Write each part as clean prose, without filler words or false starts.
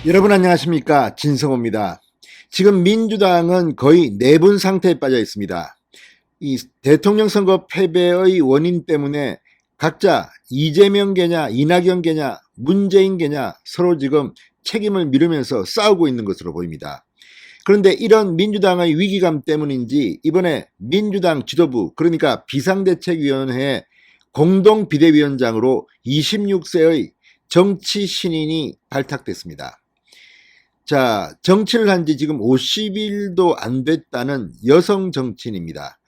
여러분 안녕하십니까, 진성호입니다. 지금 민주당은 거의 내분 상태에 빠져 있습니다. 이 대통령 선거 패배의 원인 때문에 각자 이재명계냐 이낙연계냐 문재인계냐 서로 지금 책임을 미루면서 싸우고 있는 것으로 보입니다. 그런데 이런 민주당의 위기감 때문인지 이번에 민주당 지도부, 그러니까 비상대책위원회 공동 비대위원장으로 26세의 정치 신인이 발탁됐습니다. 자, 정치를 한 지 지금 50일도 안 됐다는 여성 정치인입니다.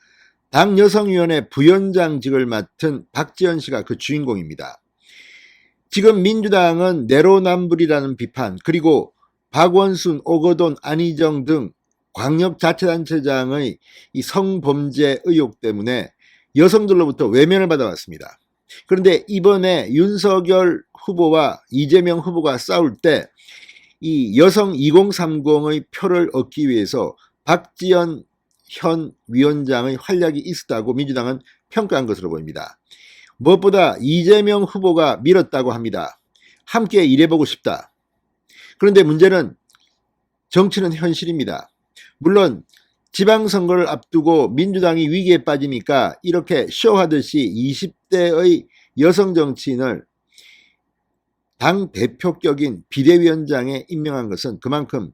당 여성위원회 부위원장직을 맡은 박지원 씨가 그 주인공입니다. 지금 민주당은 내로남불이라는 비판, 그리고 박원순, 오거돈, 안희정 등 광역자치단체장의 이 성범죄 의혹 때문에 여성들로부터 외면을 받아왔습니다. 그런데 이번에 윤석열 후보와 이재명 후보가 싸울 때 이 여성 2030의 표를 얻기 위해서 박지원 현 위원장의 활약이 있었다고 민주당은 평가한 것으로 보입니다. 무엇보다 이재명 후보가 밀었다고 합니다. 함께 일해보고 싶다. 그런데 문제는 정치는 현실입니다. 물론 지방선거를 앞두고 민주당이 위기에 빠지니까 이렇게 쇼하듯이 20대의 여성 정치인을 당 대표격인 비대위원장에 임명한 것은 그만큼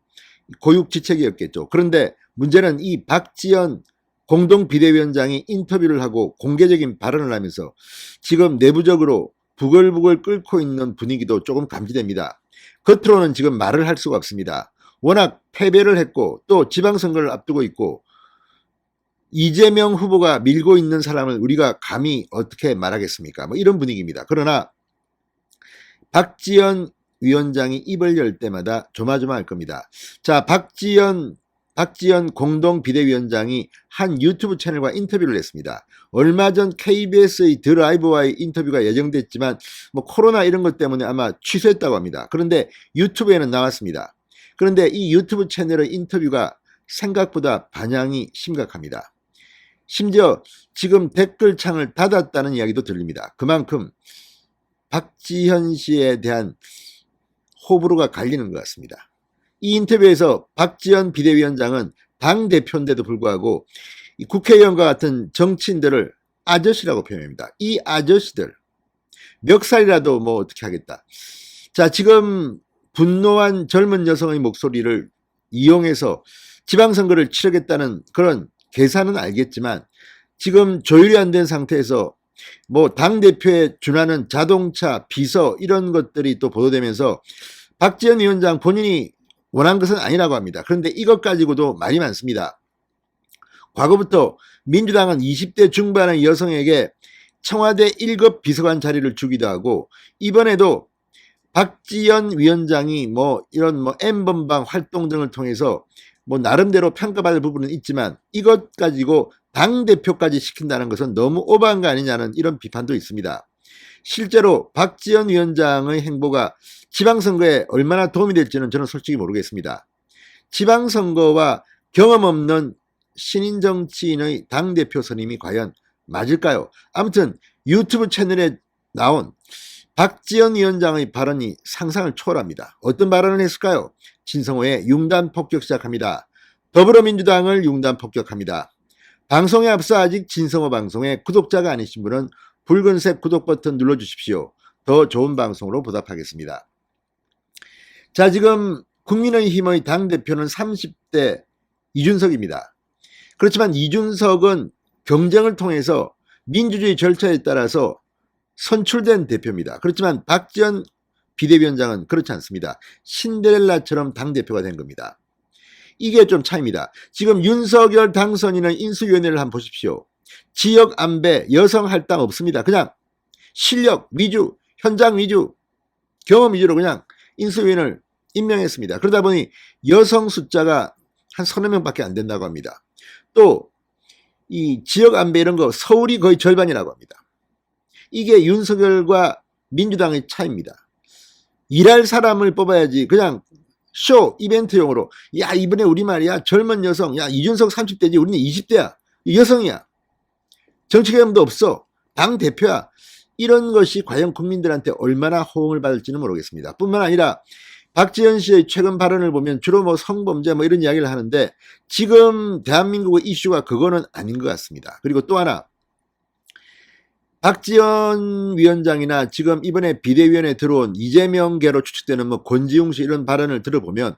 고육지책이었겠죠. 그런데 문제는 이 박지원 공동 비대위원장이 인터뷰를 하고 공개적인 발언을 하면서 지금 내부적으로 부글부글 끓고 있는 분위기도 조금 감지됩니다. 겉으로는 지금 말을 할 수가 없습니다. 워낙 패배를 했고 또 지방선거를 앞두고 있고 이재명 후보가 밀고 있는 사람을 우리가 감히 어떻게 말하겠습니까? 뭐 이런 분위기입니다. 그러나 박지원 위원장이 입을 열 때마다 조마조마할 겁니다. 자, 박지원 공동 비대위원장이 한 유튜브 채널과 인터뷰를 했습니다. 얼마 전 KBS의 드라이브와의 인터뷰가 예정됐지만 뭐 코로나 이런 것 때문에 아마 취소했다고 합니다. 그런데 유튜브에는 나왔습니다. 그런데 이 유튜브 채널의 인터뷰가 생각보다 반향이 심각합니다. 심지어 지금 댓글창을 닫았다는 이야기도 들립니다. 그만큼 박지현 씨에 대한 호불호가 갈리는 것 같습니다. 이 인터뷰에서 박지원 비대위원장은 당대표인데도 불구하고 국회의원과 같은 정치인들을 아저씨라고 표현합니다. 이 아저씨들 멱살이라도 뭐 어떻게 하겠다. 자, 지금 분노한 젊은 여성의 목소리를 이용해서 지방선거를 치르겠다는 그런 계산은 알겠지만 지금 조율이 안 된 상태에서 뭐 당대표에 준하는 자동차, 비서 이런 것들이 또 보도되면서 박지원 위원장 본인이 원한 것은 아니라고 합니다. 그런데 이것 가지고도 말이 많습니다. 과거부터 민주당은 20대 중반의 여성에게 청와대 1급 비서관 자리를 주기도 하고 이번에도 박지원 위원장이 뭐 이런 뭐 N번방 활동 등을 통해서 뭐 나름대로 평가받을 부분은 있지만 이것 가지고 당대표까지 시킨다는 것은 너무 오버한 거 아니냐는 이런 비판도 있습니다. 실제로 박지원 위원장의 행보가 지방선거에 얼마나 도움이 될지는 저는 솔직히 모르겠습니다. 지방선거와 경험 없는 신인 정치인의 당대표 선임이 과연 맞을까요? 아무튼 유튜브 채널에 나온 박지원 위원장의 발언이 상상을 초월합니다. 어떤 발언을 했을까요? 진성호의 융단 폭격 시작합니다. 더불어민주당을 융단 폭격합니다. 방송에 앞서 아직 진성호 방송에 구독자가 아니신 분은 붉은색 구독 버튼 눌러주십시오. 더 좋은 방송으로 보답하겠습니다. 자, 지금 국민의힘의 당대표는 30대 이준석입니다. 그렇지만 이준석은 경쟁을 통해서 민주주의 절차에 따라서 선출된 대표입니다. 그렇지만 박지원 비대위원장은 그렇지 않습니다. 신데렐라처럼 당대표가 된 겁니다. 이게 좀 차이입니다. 지금 윤석열 당선인의 인수위원회를 한번 보십시오. 지역 안배, 여성 할당 없습니다. 그냥 실력 위주, 현장 위주, 경험 위주로 그냥 인수위원을 임명했습니다. 그러다 보니 여성 숫자가 한 30명밖에 안 된다고 합니다. 또 이 지역 안배 이런 거 서울이 거의 절반이라고 합니다. 이게 윤석열과 민주당의 차이입니다. 일할 사람을 뽑아야지 그냥 쇼 이벤트용으로 야 이번에 우리 말이야 젊은 여성 야 이준석 30대지 우리는 20대야 여성이야 정치 경험도 없어 당대표야 이런 것이 과연 국민들한테 얼마나 호응을 받을지는 모르겠습니다. 뿐만 아니라 박지원 씨의 최근 발언을 보면 주로 뭐 성범죄 뭐 이런 이야기를 하는데 지금 대한민국의 이슈가 그거는 아닌 것 같습니다. 그리고 또 하나, 박지원 위원장이나 지금 이번에 비대위원회에 들어온 이재명계로 추측되는 뭐 권지웅 씨 이런 발언을 들어보면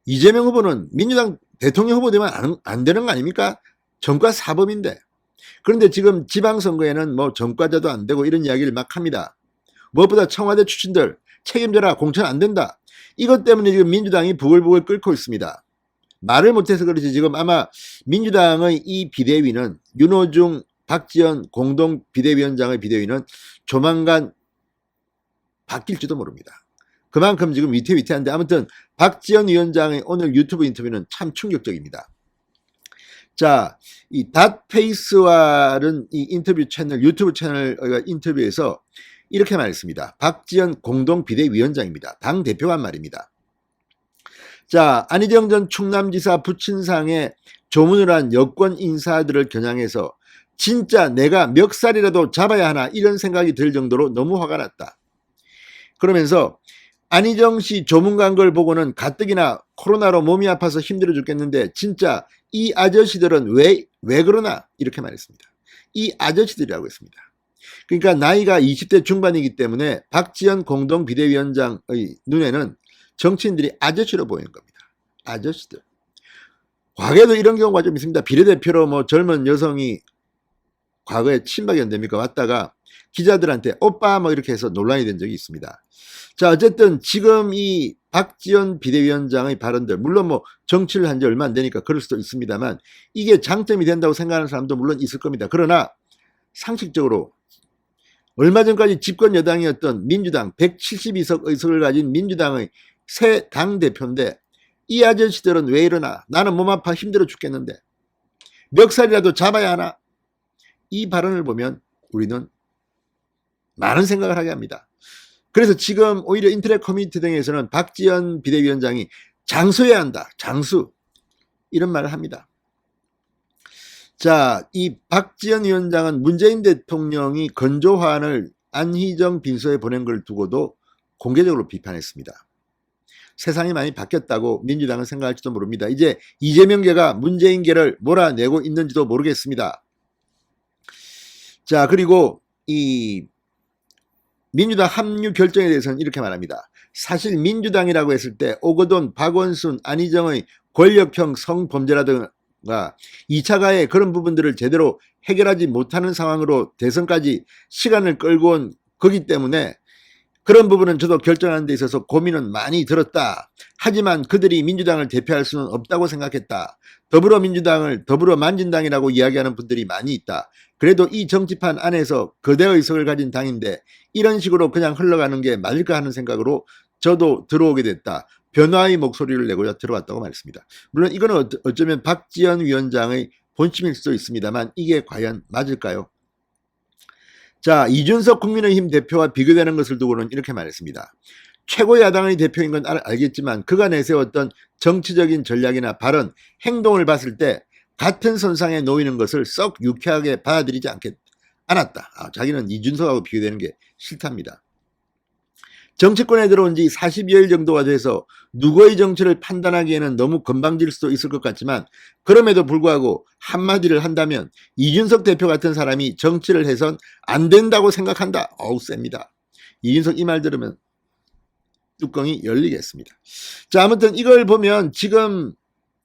이재명 후보는 민주당 대통령 후보 되면 안 되는 거 아닙니까? 전과 사범인데. 그런데 지금 지방선거에는 뭐 전과자도 안 되고 이런 이야기를 막 합니다. 무엇보다 청와대 출신들 책임져라, 공천 안 된다. 이것 때문에 지금 민주당이 부글부글 끓고 있습니다. 말을 못해서 그렇지 지금 아마 민주당의 이 비대위는 윤호중, 박지원 공동 비대위원장의 비대위는 조만간 바뀔지도 모릅니다. 그만큼 지금 위태위태한데 아무튼 박지원 위원장의 오늘 유튜브 인터뷰는 참 충격적입니다. 자, 이 닷페이스와는 이 인터뷰 채널, 유튜브 채널 인터뷰에서 이렇게 말했습니다. 박지원 공동 비대위원장입니다. 당 대표가 한 말입니다. 자, 안희정 전 충남지사 부친상에 조문을 한 여권 인사들을 겨냥해서 진짜 내가 멱살이라도 잡아야 하나 이런 생각이 들 정도로 너무 화가 났다. 그러면서 안희정 씨 조문 간 걸 보고는 가뜩이나 코로나로 몸이 아파서 힘들어 죽겠는데 진짜 이 아저씨들은 왜 그러나 이렇게 말했습니다. 이 아저씨들이라고 했습니다. 그러니까 나이가 20대 중반이기 때문에 박지원 공동 비대위원장의 눈에는 정치인들이 아저씨로 보이는 겁니다. 아저씨들. 과거에도 이런 경우가 좀 있습니다. 비례대표로 뭐 젊은 여성이 과거에 친박연대입니까 왔다가 기자들한테 오빠 뭐 이렇게 해서 논란이 된 적이 있습니다. 자, 어쨌든 지금 이 박지원 비대위원장의 발언들, 물론 뭐 정치를 한 지 얼마 안 되니까 그럴 수도 있습니다만 이게 장점이 된다고 생각하는 사람도 물론 있을 겁니다. 그러나 상식적으로 얼마 전까지 집권 여당이었던 민주당 172석 의석을 가진 민주당의 새 당대표인데 이 아저씨들은 왜 이러나, 나는 몸 아파 힘들어 죽겠는데 멱살이라도 잡아야 하나, 이 발언을 보면 우리는 많은 생각을 하게 합니다. 그래서 지금 오히려 인터넷 커뮤니티 등에서는 박지원 비대위원장이 장수해야 한다, 장수, 이런 말을 합니다. 자, 이 박지원 위원장은 문재인 대통령이 건조화환을 안희정 빈소에 보낸 걸 두고도 공개적으로 비판했습니다. 세상이 많이 바뀌었다고 민주당은 생각할지도 모릅니다. 이제 이재명계가 문재인계를 몰아내고 있는지도 모르겠습니다. 자, 그리고 이 민주당 합류 결정에 대해서는 이렇게 말합니다. 사실 민주당이라고 했을 때 오거돈, 박원순, 안희정의 권력형 성범죄라든가 2차 가해 그런 부분들을 제대로 해결하지 못하는 상황으로 대선까지 시간을 끌고 온 거기 때문에 그런 부분은 저도 결정하는 데 있어서 고민은 많이 들었다. 하지만 그들이 민주당을 대표할 수는 없다고 생각했다. 더불어민주당을 더불어만진당이라고 이야기하는 분들이 많이 있다. 그래도 이 정치판 안에서 거대 의석을 가진 당인데 이런 식으로 그냥 흘러가는 게 맞을까 하는 생각으로 저도 들어오게 됐다. 변화의 목소리를 내고자 들어왔다고 말했습니다. 물론 이거는 어쩌면 박지원 위원장의 본심일 수도 있습니다만 이게 과연 맞을까요? 자, 이준석 국민의힘 대표와 비교되는 것을 두고는 이렇게 말했습니다. 최고 야당의 대표인 건 알겠지만 그가 내세웠던 정치적인 전략이나 발언, 행동을 봤을 때 같은 선상에 놓이는 것을 썩 유쾌하게 받아들이지 않았다. 자기는 이준석하고 비교되는 게 싫답니다. 정치권에 들어온 지 40여일 정도가 돼서 누구의 정치를 판단하기에는 너무 건방질 수도 있을 것 같지만 그럼에도 불구하고 한마디를 한다면 이준석 대표 같은 사람이 정치를 해선 안 된다고 생각한다. 어우, 셉니다. 이준석 이 말 들으면 뚜껑이 열리겠습니다. 자, 아무튼 이걸 보면 지금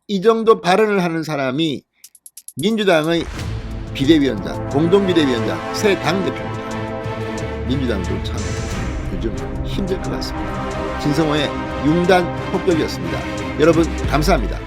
이 정도 발언을 하는 사람이 민주당의 비대위원장, 공동비대위원장, 새 당대표입니다. 민주당도 참 요즘 힘들 것 같습니다. 진성호의 융단 폭격이었습니다. 여러분 감사합니다.